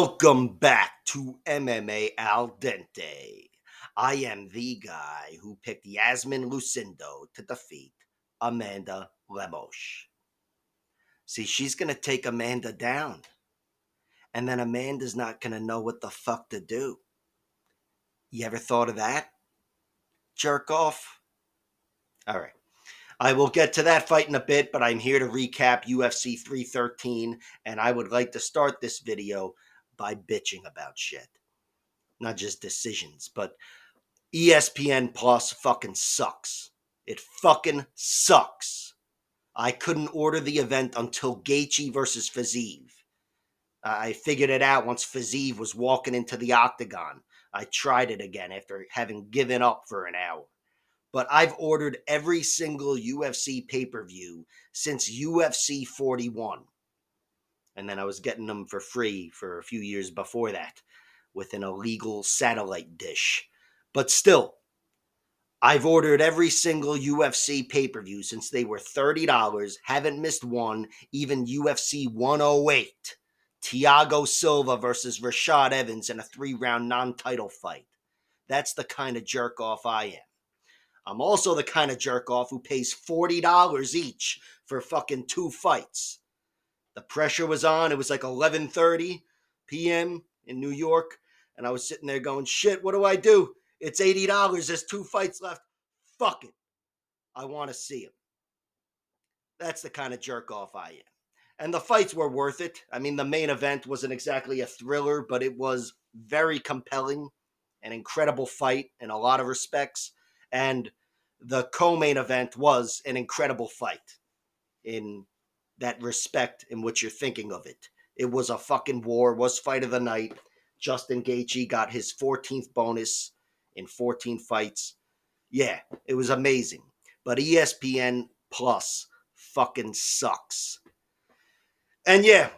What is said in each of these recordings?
Welcome back to MMA Al Dente. I am the guy who picked Yasmin Lucindo to defeat Amanda Lemos. See, she's going to take Amanda down, and then Amanda's not going to know what the fuck to do. You ever thought of that? Jerk off? All right. I will get to that fight in a bit, but I'm here to recap UFC 313, and I would like to start this video by bitching about shit. Not just decisions, but ESPN Plus fucking sucks. It fucking sucks. I couldn't order the event until Gaethje versus Fiziev. I figured it out once Fiziev was walking into the octagon. I tried it again after having given up for an hour. But I've ordered every single UFC pay-per-view since UFC 41. And then I was getting them for free for a few years before that with an illegal satellite dish. But still, I've ordered every single UFC pay-per-view since they were $30, haven't missed one, even UFC 108. Thiago Silva versus Rashad Evans in a 3-round non-title fight. That's the kind of jerk-off I am. I'm also the kind of jerk-off who pays $40 each for fucking 2 fights. The pressure was on. It was like 11:30 p.m. in New York, and I was sitting there going, shit, what do I do? It's $80. There's 2 fights left. Fuck it. I want to see him. That's the kind of jerk off I am. And the fights were worth it. I mean, the main event wasn't exactly a thriller, but it was very compelling, an incredible fight in a lot of respects. And the co-main event was an incredible fight in that respect in which you're thinking of it. It was a fucking war, was fight of the night. Justin Gaethje got his 14th bonus in 14 fights. Yeah, it was amazing. But ESPN Plus fucking sucks. And yeah,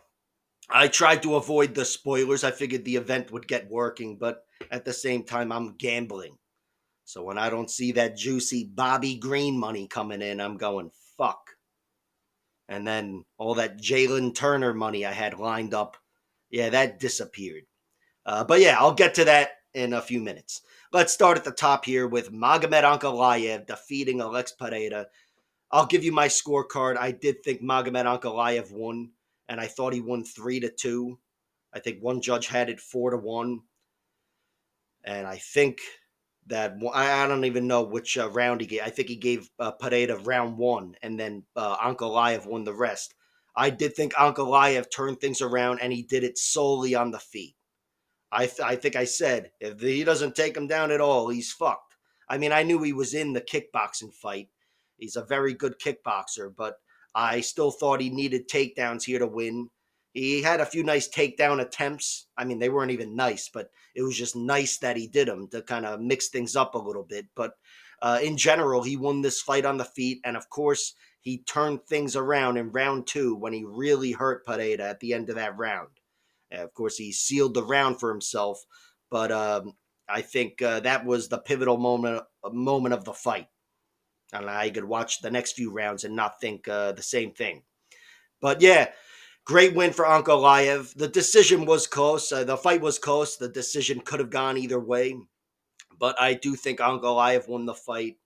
I tried to avoid the spoilers. I figured the event would get working, but at the same time, I'm gambling. So when I don't see that juicy Bobby Green money coming in, I'm going, fuck. And then all that Jalen Turner money I had lined up, yeah, that disappeared. But yeah, I'll get to that in a few minutes. Let's start at the top here with Magomed Ankalaev defeating Alex Pereira. I'll give you my scorecard. I did think Magomed Ankalaev won, and I thought he won 3-2. I think one judge had it 4-1, and I think that I don't even know which round he gave. I think he gave Pereira round 1, and then Ankalaev won the rest. I did think Ankalaev turned things around, and he did it solely on the feet. I think I said, if he doesn't take him down at all, he's fucked. I mean, I knew he was in the kickboxing fight. He's a very good kickboxer, but I still thought he needed takedowns here to win. He had a few nice takedown attempts. I mean, they weren't even nice, but it was just nice that he did them to kind of mix things up a little bit. But in general, he won this fight on the feet. And of course, he turned things around in round 2 when he really hurt Pereira at the end of that round. Of course, he sealed the round for himself, but I think that was the pivotal moment of the fight. And I could watch the next few rounds and not think the same thing. But yeah, great win for Ankalaev. The decision was close. The fight was close. The decision could have gone either way. But I do think Ankalaev won the fight.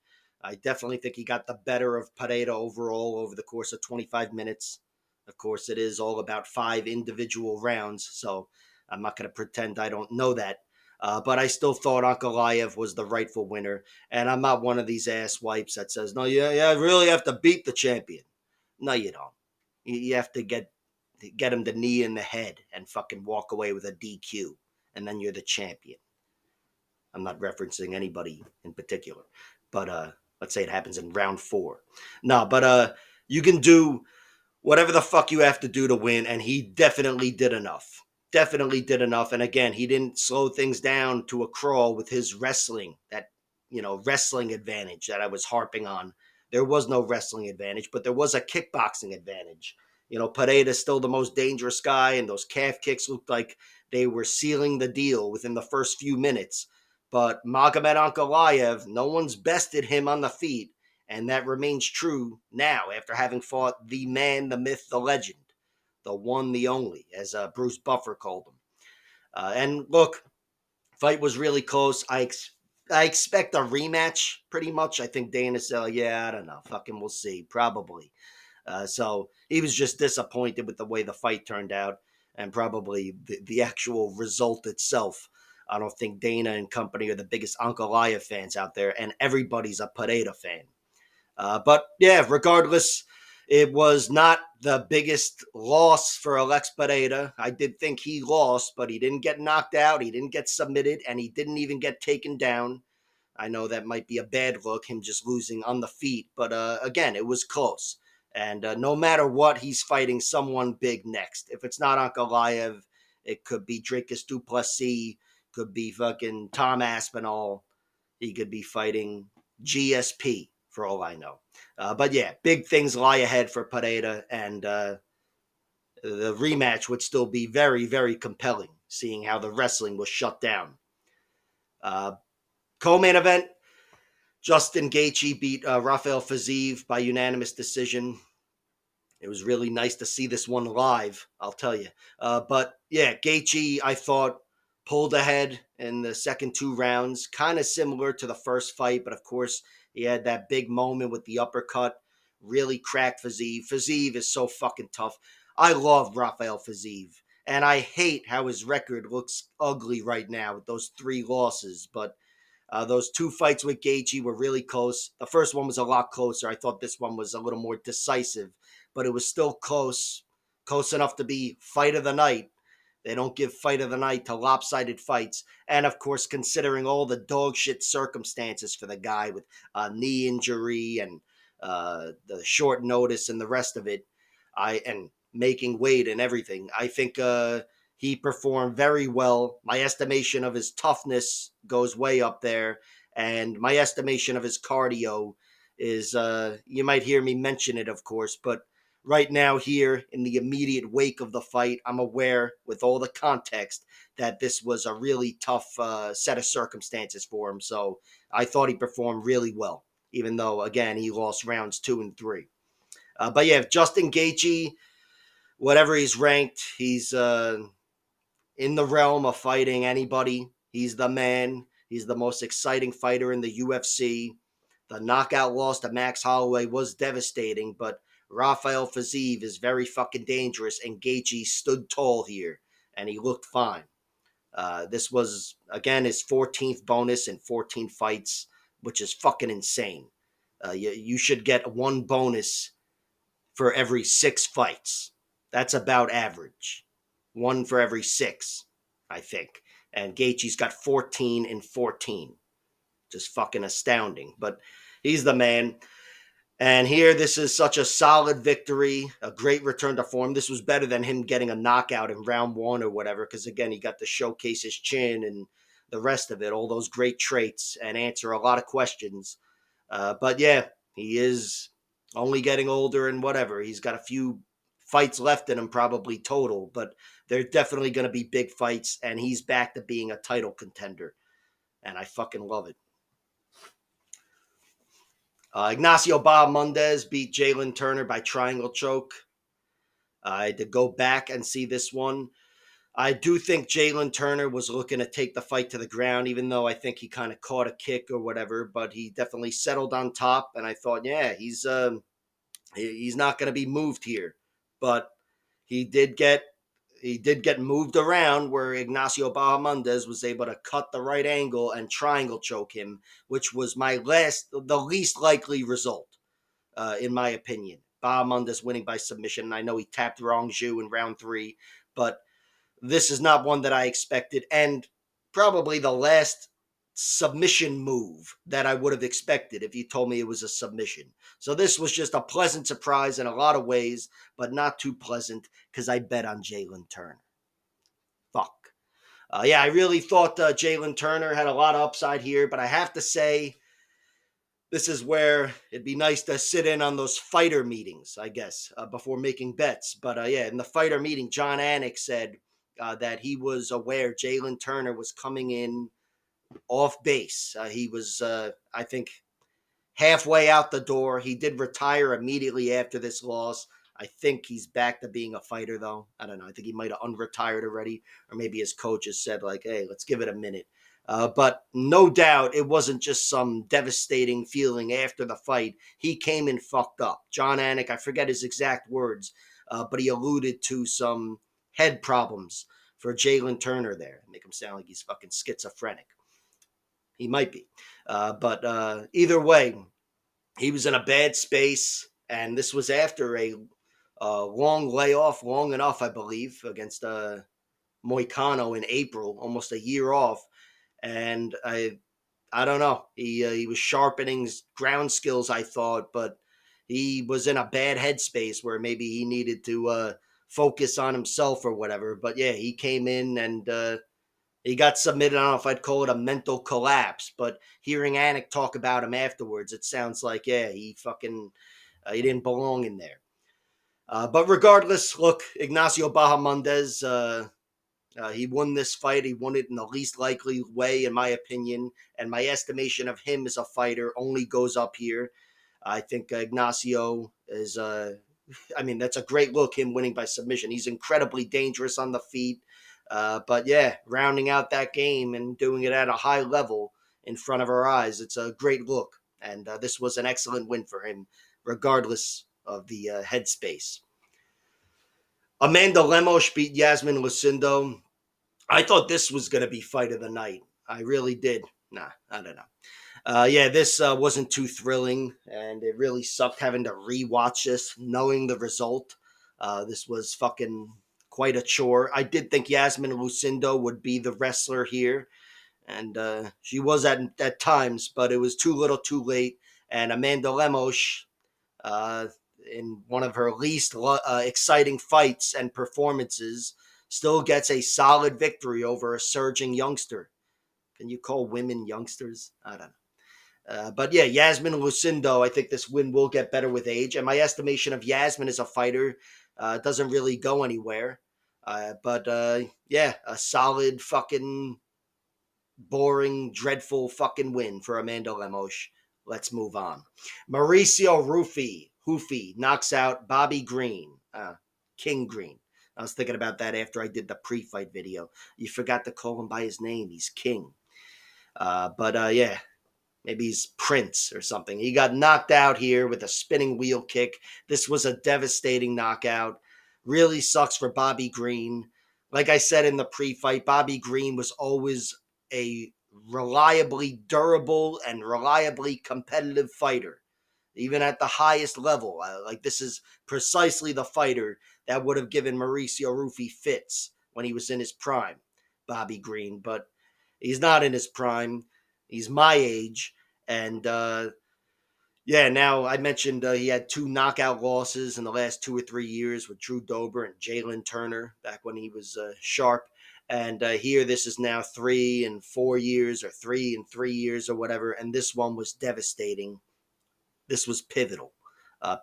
I definitely think he got the better of Pereira overall over the course of 25 minutes. Of course, it is all about 5 individual rounds, so I'm not going to pretend I don't know that. But I still thought Ankalaev was the rightful winner, and I'm not one of these ass wipes that says, no, I really have to beat the champion. No, you don't. You have to get him the knee in the head and fucking walk away with a DQ, and then you're the champion. I'm not referencing anybody in particular, but let's say it happens in round 4. No, but you can do whatever the fuck you have to do to win, and he definitely did enough. Definitely did enough. And again, he didn't slow things down to a crawl with his wrestling, that, wrestling advantage that I was harping on. There was no wrestling advantage, but there was a kickboxing advantage. Pereira's still the most dangerous guy, and those calf kicks looked like they were sealing the deal within the first few minutes. But Magomed Ankalaev, no one's bested him on the feet. And that remains true now after having fought the man, the myth, the legend, the one, the only, as Bruce Buffer called him. And look, fight was really close. I expect a rematch pretty much. I think Dana said, yeah, I don't know. Fucking we'll see. Probably. So he was just disappointed with the way the fight turned out and probably the actual result itself. I don't think Dana and company are the biggest Ankalaev fans out there, and everybody's a Pereira fan. But yeah, regardless, it was not the biggest loss for Alex Pereira. I did think he lost, but he didn't get knocked out, he didn't get submitted, and he didn't even get taken down. I know that might be a bad look, him just losing on the feet, but again, it was close. And no matter what, he's fighting someone big next. If it's not Ankalaev, it could be Dricus du Plessis, could be fucking Tom Aspinall. He could be fighting GSP for all I know. But yeah, big things lie ahead for Pereira, and the rematch would still be very, very compelling, seeing how the wrestling was shut down. Uh, Co-main event, Justin Gaethje beat Rafael Fiziev by unanimous decision. It was really nice to see this one live, I'll tell you. But yeah, Gaethje, I thought, pulled ahead in the second two rounds, kind of similar to the first fight, but of course, he had that big moment with the uppercut, really cracked Fiziev. Fiziev is so fucking tough. I love Rafael Fiziev, and I hate how his record looks ugly right now with those 3 losses, but those 2 fights with Gaethje were really close. The first one was a lot closer. I thought this one was a little more decisive, but it was still close, close enough to be fight of the night. They don't give fight of the night to lopsided fights. And of course, considering all the dog shit circumstances for the guy with a knee injury and the short notice and the rest of it, and making weight and everything, I think he performed very well. My estimation of his toughness goes way up there, and my estimation of his cardio is you might hear me mention it, of course, but right now here in the immediate wake of the fight, I'm aware with all the context that this was a really tough set of circumstances for him. So I thought he performed really well, even though again he lost rounds 2 and 3. But yeah, Justin Gaethje, whatever he's ranked, he's in the realm of fighting anybody. He's the man. He's the most exciting fighter in the UFC. The knockout loss to Max Holloway was devastating, but Rafael Fiziev is very fucking dangerous, and Gaethje stood tall here, and he looked fine. This was, again, his 14th bonus in 14 fights, which is fucking insane. You should get 1 bonus for every 6 fights. That's about average. 1 for every 6, I think. And Gaethje's got 14 and 14. Just fucking astounding. But he's the man. And here, this is such a solid victory, a great return to form. This was better than him getting a knockout in round 1 or whatever, because again, he got to showcase his chin and the rest of it, all those great traits, and answer a lot of questions. But yeah, he is only getting older and whatever. He's got a few fights left in him, probably total, but they're definitely going to be big fights, and he's back to being a title contender. And I fucking love it. Ignacio Bahamondes beat Jalen Turner by triangle choke. I had to go back and see this one. I do think Jalen Turner was looking to take the fight to the ground, even though I think he kind of caught a kick or whatever. But he definitely settled on top, and I thought, yeah, he's not going to be moved here. But he did get moved around where Ignacio Bahamondes was able to cut the right angle and triangle choke him, which was the least likely result, in my opinion. Bahamondes winning by submission. I know he tapped Rongju in round 3, but this is not one that I expected, and probably the last submission move that I would have expected if you told me it was a submission. So this was just a pleasant surprise in a lot of ways, but not too pleasant because I bet on Jalen Turner. Fuck. Yeah, I really thought Jalen Turner had a lot of upside here, but I have to say, this is where it'd be nice to sit in on those fighter meetings, I guess, before making bets. But yeah, in the fighter meeting, John Anik said that he was aware Jalen Turner was coming in off base. He was, I think, halfway out the door. He did retire immediately after this loss. I think he's back to being a fighter, though. I don't know. I think he might have unretired already, or maybe his coach has said, like, hey, let's give it a minute. But no doubt it wasn't just some devastating feeling after the fight. He came in fucked up. John Anik, I forget his exact words, but he alluded to some head problems for Jalen Turner there. Make him sound like he's fucking schizophrenic. He might be. But either way, he was in a bad space, and this was after a long layoff, long enough, I believe, against Moicano in April, almost a year off. And I don't know. He was sharpening his ground skills, I thought, but he was in a bad headspace where maybe he needed to focus on himself or whatever. But yeah, he came in and he got submitted. I don't know if I'd call it a mental collapse, but hearing Anik talk about him afterwards, it sounds like, yeah, he fucking he didn't belong in there. But regardless, look, Ignacio Bahamondes, he won this fight. He won it in the least likely way, in my opinion. And my estimation of him as a fighter only goes up here. I think Ignacio is, I mean, that's a great look, him winning by submission. He's incredibly dangerous on the feet. But yeah, rounding out that game and doing it at a high level in front of our eyes, it's a great look. And this was an excellent win for him, regardless of the headspace. Amanda Lemos beat Yasmin Lucindo. I thought this was going to be fight of the night. I really did. Nah, I don't know. Yeah, this wasn't too thrilling, and it really sucked having to rewatch this, knowing the result. This was fucking quite a chore. I did think Yasmin Lucindo would be the wrestler here, and she was at times, but it was too little, too late. And Amanda Lemos, uh, in one of her least exciting fights and performances, still gets a solid victory over a surging youngster. Can you call women youngsters? I don't know. But yeah, Yasmin Lucindo, I think this win will get better with age. And my estimation of Yasmin as a fighter doesn't really go anywhere. But yeah, a solid fucking boring, dreadful fucking win for Amanda Lemos. Let's move on. Mauricio Hoofy knocks out Bobby Green, King Green. I was thinking about that after I did the pre-fight video. You forgot to call him by his name. He's King. But yeah, maybe he's Prince or something. He got knocked out here with a spinning wheel kick. This was a devastating knockout. Really sucks for Bobby Green. Like I said in the pre-fight, Bobby Green was always a reliably durable and reliably competitive fighter, even at the highest level. Like this is precisely the fighter that would have given Mauricio Rufy fits when he was in his prime, Bobby Green. But he's not in his prime. He's my age. And yeah, now I mentioned he had two knockout losses in the last 2 or 3 years with Drew Dober and Jalen Turner back when he was sharp. And here, this is now 3 and 4 years or 3 and 3 years or whatever. And this one was devastating. This was pivotal.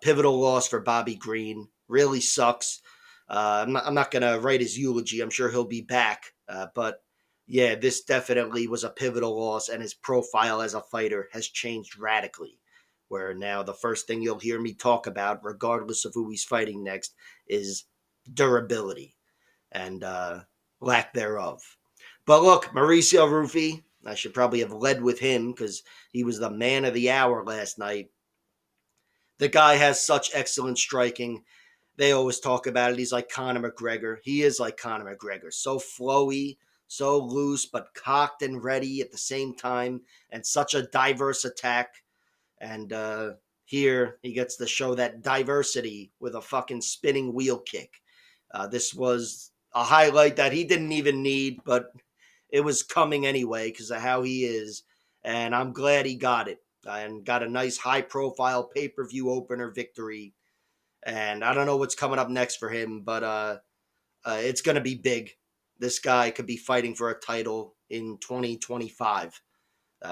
Pivotal loss for Bobby Green. Really sucks. I'm not going to write his eulogy. I'm sure he'll be back. But yeah, this definitely was a pivotal loss, and his profile as a fighter has changed radically. Where now the first thing you'll hear me talk about, regardless of who he's fighting next, is durability and lack thereof. But look, Mauricio Rufy, I should probably have led with him because he was the man of the hour last night. The guy has such excellent striking. They always talk about it. He's like Conor McGregor. He is like Conor McGregor. So flowy, so loose, but cocked and ready at the same time, and such a diverse attack. And here he gets to show that diversity with a fucking spinning wheel kick. This was a highlight that he didn't even need, but it was coming anyway because of how he is. And I'm glad he got it and got a nice high profile pay per view opener victory. And I don't know what's coming up next for him, but it's going to be big. This guy could be fighting for a title in 2025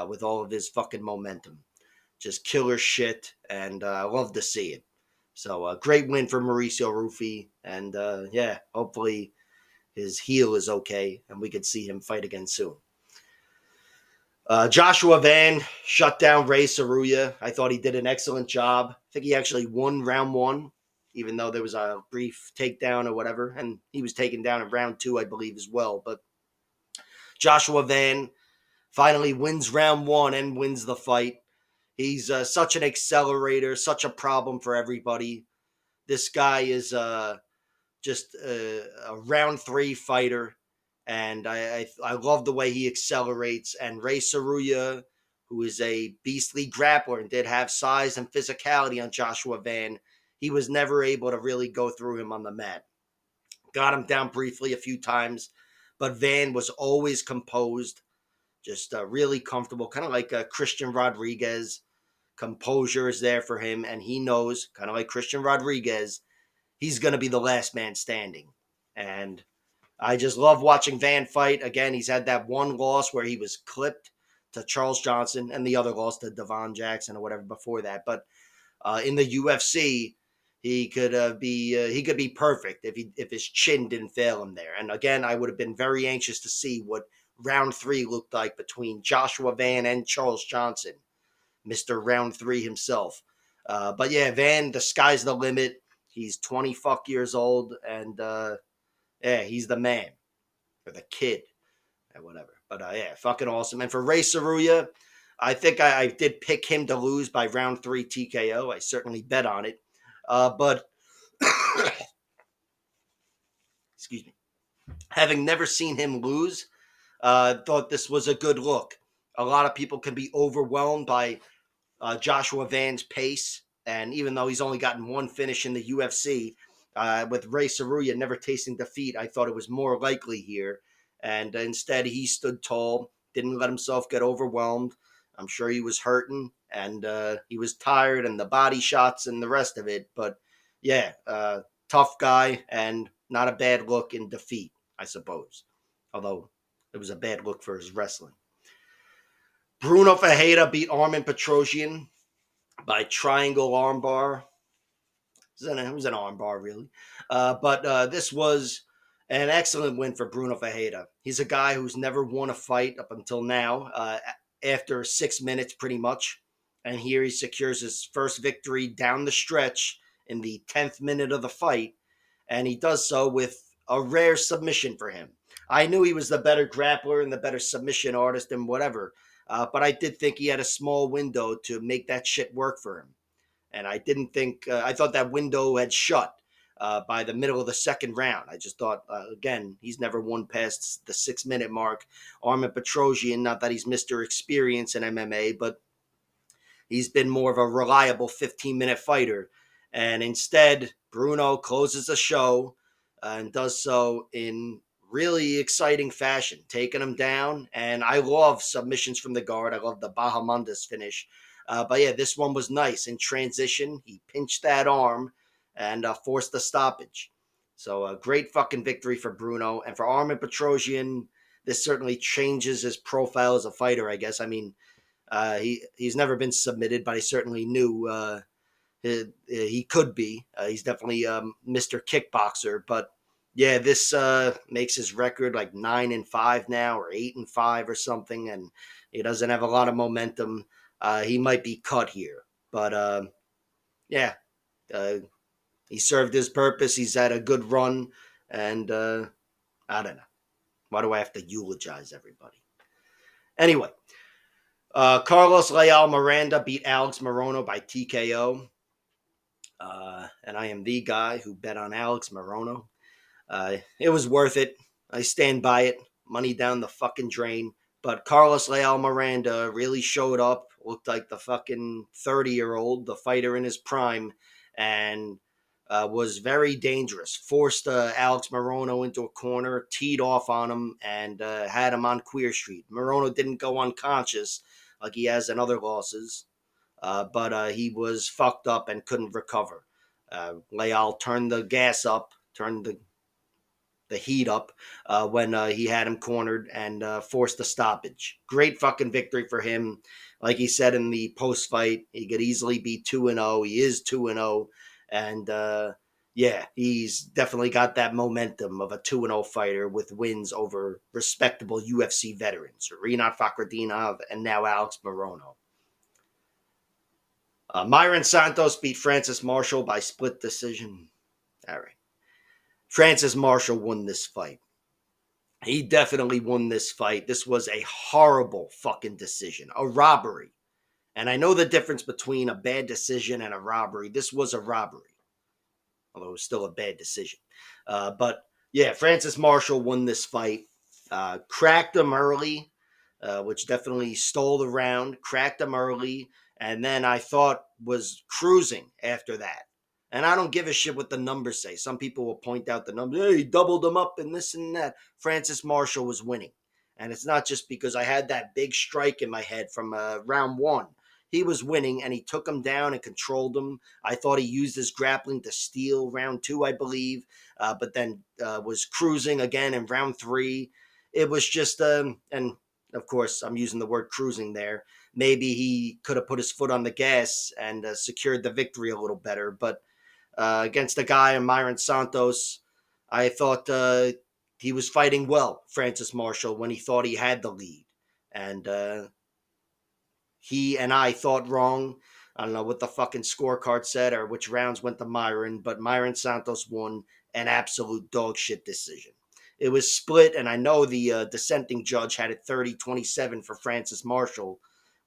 with all of his fucking momentum. Just killer shit, and I love to see it. So great win for Mauricio Rufy, and yeah, hopefully his heel is okay, and we could see him fight again soon. Joshua Van shut down Ray Saruya. I thought he did an excellent job. I think he actually won round one. even though there was a brief takedown or whatever. And he was taken down in round 2, I believe, as well. But Joshua Van finally wins round 1 and wins the fight. He's such an accelerator, such a problem for everybody. This guy is just a round 3 fighter, and I love the way he accelerates. And Ray Saruya, who is a beastly grappler and did have size and physicality on Joshua Van, he was never able to really go through him on the mat. Got him down briefly a few times, but Van was always composed, just really comfortable, kind of like Christian Rodriguez. Composure is there for him, and he knows, kind of like Christian Rodriguez, he's going to be the last man standing. And I just love watching Van fight. Again, he's had that one loss where he was clipped to Charles Johnson, and the other loss to Devon Jackson or whatever before that. But in the UFC, he could be perfect if his chin didn't fail him there. And again, I would have been very anxious to see what round 3 looked like between Joshua Van and Charles Johnson, Mr. Round 3 himself. But yeah, Van, the sky's the limit. He's 20 fuck years old, and yeah, he's the man, or the kid, or whatever. But yeah, fucking awesome. And for Ray Saruya, I think I did pick him to lose by round 3 TKO. I certainly bet on it. But excuse me, having never seen him lose, thought this was a good look. A lot of people can be overwhelmed by Joshua Van's pace. And even though he's only gotten one finish in the UFC, with Ray Saruya never tasting defeat, I thought it was more likely here. And instead, he stood tall, didn't let himself get overwhelmed. I'm sure he was hurting, and he was tired, and the body shots and the rest of it. But yeah, tough guy, and not a bad look in defeat, I suppose. Although it was a bad look for his wrestling. Bruno Ferreira beat Armin Petrosian by triangle armbar. It was an armbar, really. But this was an excellent win for Bruno Ferreira. He's a guy who's never won a fight up until now, after 6 minutes, pretty much. And here he secures his first victory down the stretch in the 10th minute of the fight. And he does so with a rare submission for him. I knew he was the better grappler and the better submission artist and whatever. But I did think he had a small window to make that shit work for him. And I didn't think, I thought that window had shut by the middle of the second round. I just thought, again, he's never won past the 6 minute mark. Armin Petrosian, not that he's Mr. Experience in MMA, but he's been more of a reliable 15-minute fighter. And instead, Bruno closes the show and does so in really exciting fashion, taking him down. And I love submissions from the guard. I love the Bahamondes finish. But yeah, this one was nice. In transition, he pinched that arm and forced the stoppage. So a great fucking victory for Bruno. And for Armin Petrosian, this certainly changes his profile as a fighter, I guess. I mean, he's never been submitted, but I certainly knew he could be. He's definitely Mr. Kickboxer. But yeah, this makes his record like 9-5 now, or 8-5 or something, and he doesn't have a lot of momentum. He might be cut here, but yeah, he served his purpose. He's had a good run, and I don't know. Why do I have to eulogize everybody? Anyway, Carlos Leal Miranda beat Alex Morono by TKO. And I am the guy who bet on Alex Morono. It was worth it. I stand by it. Money down the fucking drain. But Carlos Leal Miranda really showed up. Looked like the fucking 30-year-old, the fighter in his prime, and was very dangerous. Forced Alex Morono into a corner, teed off on him, and had him on Queer Street. Morono didn't go unconscious like he has in other losses, but he was fucked up and couldn't recover. Leal turned the gas up, turned the heat up when he had him cornered and forced the stoppage. Great fucking victory for him. Like he said in the post fight, he could easily be 2-0. He is 2-0, and yeah, he's definitely got that momentum of a 2-0 fighter with wins over respectable UFC veterans, Rinat Fakhretdinov and now Alex Morono. Myron Santos beat Francis Marshall by split decision. All right. Francis Marshall won this fight. He definitely won this fight. This was a horrible fucking decision, a robbery. And I know the difference between a bad decision and a robbery. This was a robbery, although it was still a bad decision. But yeah, Francis Marshall won this fight. Cracked him early, which definitely stole the round. Cracked him early, and then I thought was cruising after that. And I don't give a shit what the numbers say. Some people will point out the numbers. Hey, he doubled them up and this and that. Francis Marshall was winning. And it's not just because I had that big strike in my head from round one. He was winning and he took him down and controlled him. I thought he used his grappling to steal round two, I believe, but then was cruising again in round three. It was just, and of course, I'm using the word cruising there. Maybe he could have put his foot on the gas and secured the victory a little better. But against a guy in Myron Santos, I thought he was fighting well, Francis Marshall, when he thought he had the lead. And he and I thought wrong. I don't know what the fucking scorecard said or which rounds went to Myron, but Myron Santos won an absolute dog shit decision. It was split, and I know the dissenting judge had it 30-27 for Francis Marshall,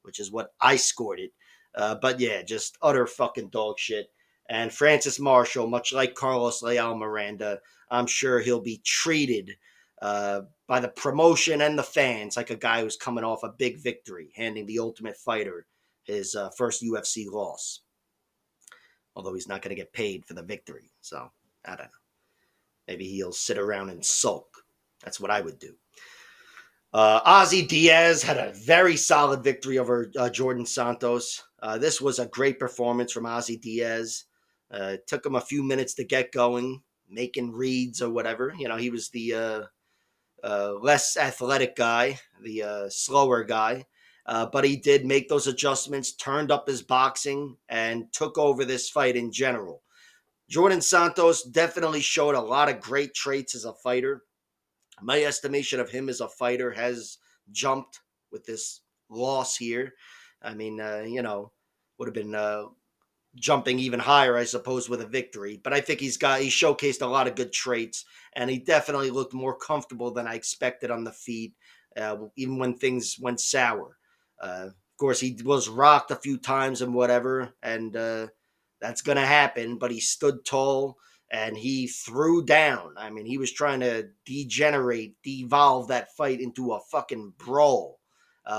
which is what I scored it. But yeah, just utter fucking dog shit. And Francis Marshall, much like Carlos Leal Miranda, I'm sure he'll be treated by the promotion and the fans like a guy who's coming off a big victory, handing the Ultimate Fighter his first UFC loss. Although he's not going to get paid for the victory. So, I don't know. Maybe he'll sit around and sulk. That's what I would do. Ozzy Diaz had a very solid victory over Jordan Santos. This was a great performance from Ozzy Diaz. It took him a few minutes to get going, making reads or whatever. You know, he was the less athletic guy, the slower guy. But he did make those adjustments, turned up his boxing, and took over this fight in general. Jordan Santos definitely showed a lot of great traits as a fighter. My estimation of him as a fighter has jumped with this loss here. I mean, would have been jumping even higher, I suppose, with a victory. But I think he showcased a lot of good traits, and he definitely looked more comfortable than I expected on the feet, even when things went sour. Of course, he was rocked a few times and whatever, and that's going to happen. But he stood tall and he threw down. I mean, he was trying to devolve that fight into a fucking brawl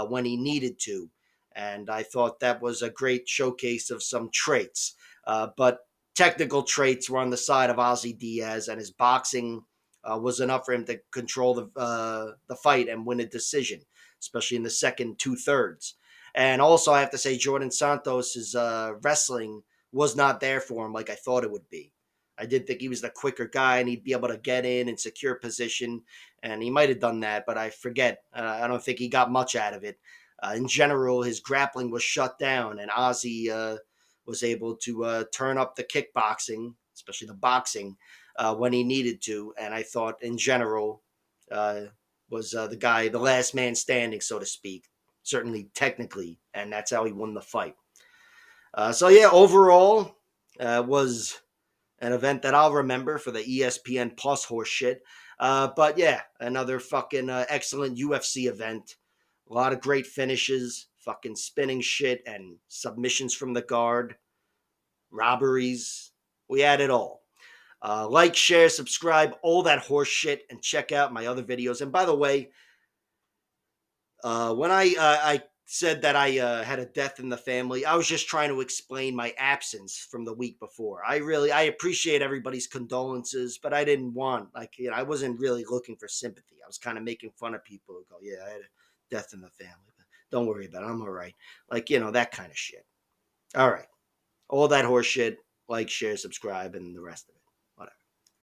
when he needed to. And I thought that was a great showcase of some traits. But technical traits were on the side of Ozzy Diaz, and his boxing was enough for him to control the fight and win a decision, especially in the second 2/3. And also, I have to say, Jordan Santos' wrestling was not there for him like I thought it would be. I did think he was the quicker guy and he'd be able to get in and secure position, and he might have done that, but I forget. I don't think he got much out of it. In general, his grappling was shut down, and Ozzy was able to turn up the kickboxing, especially the boxing, when he needed to. And I thought, in general, uh, was the guy, the last man standing, so to speak, certainly technically, and that's how he won the fight. So yeah, overall, was an event that I'll remember for the ESPN Plus horse shit. But yeah, another fucking excellent UFC event. A lot of great finishes, fucking spinning shit, and submissions from the guard, robberies. We had it all. Like, share, subscribe, all that horse shit, and check out my other videos. And by the way, when I said that I had a death in the family, I was just trying to explain my absence from the week before. I appreciate everybody's condolences, but I didn't want, I wasn't really looking for sympathy. I was kind of making fun of people who go, yeah, I had a death in the family, but don't worry about it, I'm all right. That kind of shit. All right, all that horse shit. Like, share, subscribe, and the rest of it.